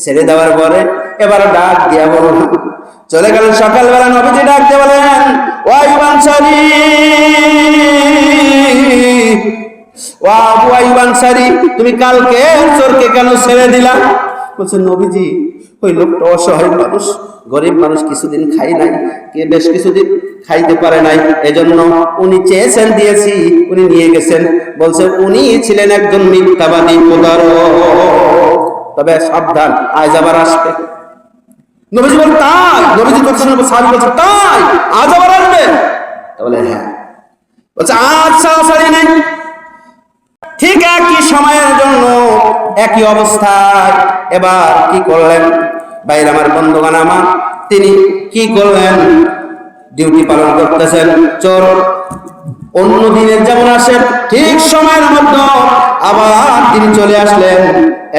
ছেড়ে দেওয়ার পরে এবার ডাক দিয়া বলল, চলে গেলেন। সকালবেলা নবীজি ডাক দিয়ে বলেন, ও আইয়ুব আনসারী, ও আবু আইয়ুব আনসারী, তুমি কালকে চোরকে কেন ছেড়ে দিলা? বলছে, নবীজি ওই লোকটা অসহায় মানুষ, গরিব মানুষ, কিছুদিন খাই নাই, বেশ কিছুদিন খাইতে পারে নাই, এজন্য উনি চেয়েছেন দিয়েছি, উনি নিয়ে গেছেন। বলছে উনি ছিলেন একজন মিথ্যাবাদী প্রতারক, তবে সাবধান, আজ আবার আসবে। নবীজি বলেন, তাই? নবীজি কথা শুনে সাহাবী বলছে, তাই আজ আবার আসবে? বলে হ্যাঁ। বলছে আজ ছাড়াছাড়ি নেই। ঠিক একই সময়ের জন্য একই অবস্থায় এবার কি করলেন ভাইরা আমার, বন্ধুগণ আমার, তিনি কি করলেন? ডিউটি পালন করতেছেন। চোর অন্য দিনের যেমন আসেন ঠিক সময়ের মধ্যে আবার তিনি চলে আসলেন।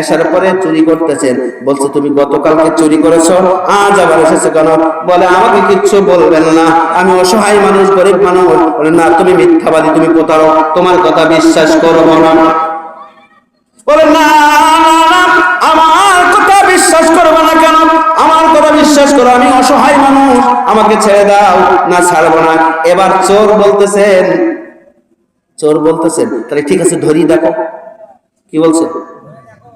আসার পরে চুরি করতেছেন। বলছে, তুমি গতকালকে চুরি করেছো, আজ আবার এসেছো কেন? বলে, আমাকে কিচ্ছু বলবেন না, আমি অসহায় মানুষ, গরিব মানুষ। বলে, না, তুমি মিথ্যাবাদী, তুমি প্রতারক, তোমার কথা বিশ্বাস করবো না। বলে, না, আমার কথা বিশ্বাস করবো না কেন? আমার কথা বিশ্বাস করো, আমি অসহায় মানুষ, আমাকে ছেড়ে দাও। না, ছাড়বো না। এবার চোর বলতেছেন, তাহলে ঠিক আছে, ধরি দেখো। কি বলছে?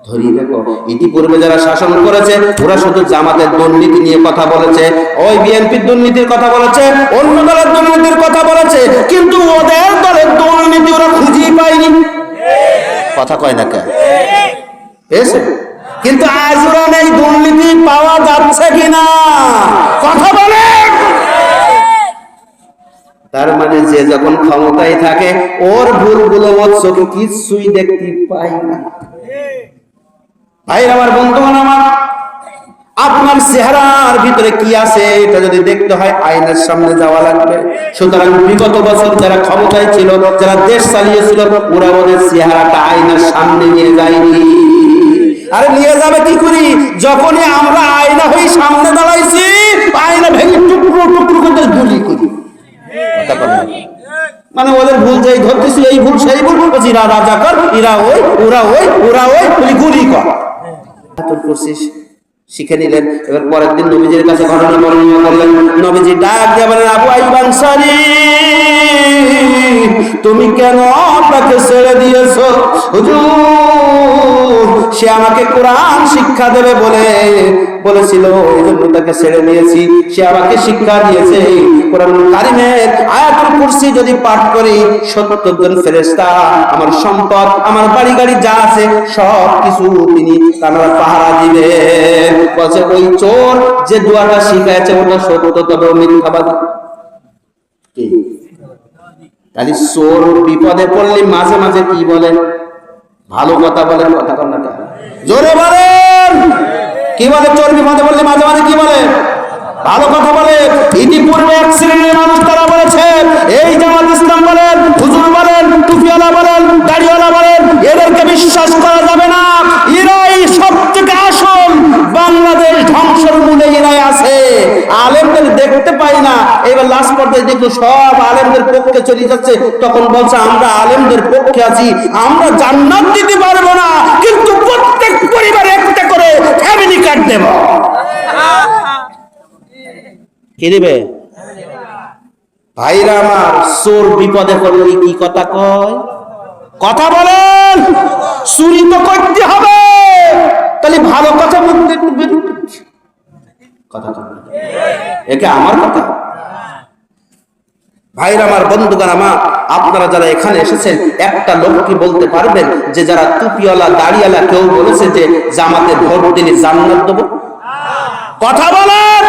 ধরি দেখো। ইতিপূর্বে যারা শাসন করেছে ওরা শুধু জামাতের দুর্নীতি নিয়ে কথা বলেছে, ওই বিএনপির দুর্নীতির কথা বলেছে, অন্য দলের দুর্নীতির কথা বলেছে, কিন্তু ওদের দলের দুর্নীতি ওরা খুঁজেই পায়নি। কথা কয় না কেন? কিন্তু আজ ওরা নেই, দুর্নীতি পাওয়া যাচ্ছে কিনা? কথা বলে। তার মানে যে যখন ক্ষমতায় থাকে ওর ভুলগুলো ওর চোখে কিছুই দেখতে পায় না। ভাই আমার, বন্ধুগণ আমার, আপনার চেহারার ভিতরে কি আছে এটা যদি দেখতে হয় আয়নার সামনে যাওয়া লাগবে। সুতরাং বিগত বছর যারা ক্ষমতায় ছিল, যারা দেশ চালিয়েছিল, ওরা ওদের চেহারাটা আয়নার সামনে নিয়ে যায়নি। আরে নিয়ে যাবে কি করি? যখনই আমরা আয়না হয়ে সামনে দাঁড়াইছি, আয়না ভেঙে টুকরো টুকরো করে গুলি করি। মানে ওদের ভুল যেই ধরতেছি, এই ভুল সেই ভুল, এরা রাজাকার, এরা ওই, ওরা ওই, ওরা ওই, গুলি কর। করছিস, শিখে নিলেন। এবার পরের দিন নবীজির কাছে ঘটনা বর্ণনা করলেন। নবীজি ডাক দিয়ে বলেন, আবু আইয়ুব আনসারী, তুমি কেন আপনাকে ছেড়ে দিয়েছো? হুজুর, সে আমাকে কোরআন শিক্ষা দেবে বলেছিল, এই জন্য তাকে ছেড়ে দিয়েছি। সে আমাকে শিক্ষা দিয়েছে কোরআন কারিমের আয়াতুল কুরসি যদি পাঠ করি ৭০ জন ফেরেশতা আমার সম্পদ, আমার বাড়ি গাড়ি যা আছে সব কিছু তিনি তারা পাহারা দিবে। বলছে ওই চোর যে দোয়াটা শিখাইছে ওটা সত্য, তবে মিথ্যাবাদী। কি তাহলে চোর বিপদে পড়লে মাঝে মাঝে কি বলে? ভালো কথা বলেন। কথা কর না, জোরে বলেন। কি বলে? চোর বিপদে পড়লে মাঝে মাঝে কি বলে? ভালো কথা বলে। ইতিপূর্বে এক শ্রেণীর মানুষ তারা বলেছে, এই জামাত ইসলাম বলেন, হুজুর বলেন, টুপিওয়ালা বলেন, দাড়িওয়ালা বলেন, এদেরকে বিশ্বাস করা যাবে না, এরাই সব থেকে আসল, বাংলাদেশ ধ্বংসের মূলে এরাই আছে, আলেমদের দেখতে পাই না। এবার লাস্ট পর্যায়ে দেখলো সব আলেমদের পক্ষে চলে যাচ্ছে, তখন বলছে আমরা আলেমদের পক্ষে আছি, আমরা জান্নাত দিতে পারবো না, কিন্তু প্রত্যেক পরিবারে একটা করে ফ্যামিলি কার্ড দেব। কি দিবে? ভাইরা আমার, চোর বিপদে পড়লে কি কথা কয়? কথা বলেন। চুরি তো করতে হবে, তাহলে ভালো কথা বলতে একটু বেরোতে। কথা একে আমার কথা। ভাইরা আমার, বন্ধুগণ আমার, আপনারা যারা এখানে এসেছেন একটা লোক কি বলতে পারবেন যে যারা টুপিওয়ালা দাড়িওয়ালা কেউ বলেছে যে জামাতে ভোট দিলে জান্নাত দেব? কথা বলেন।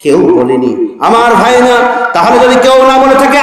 কেউ বলেনি। আমার ভাই না, তাহলে যদি কেউ না বলে থাকে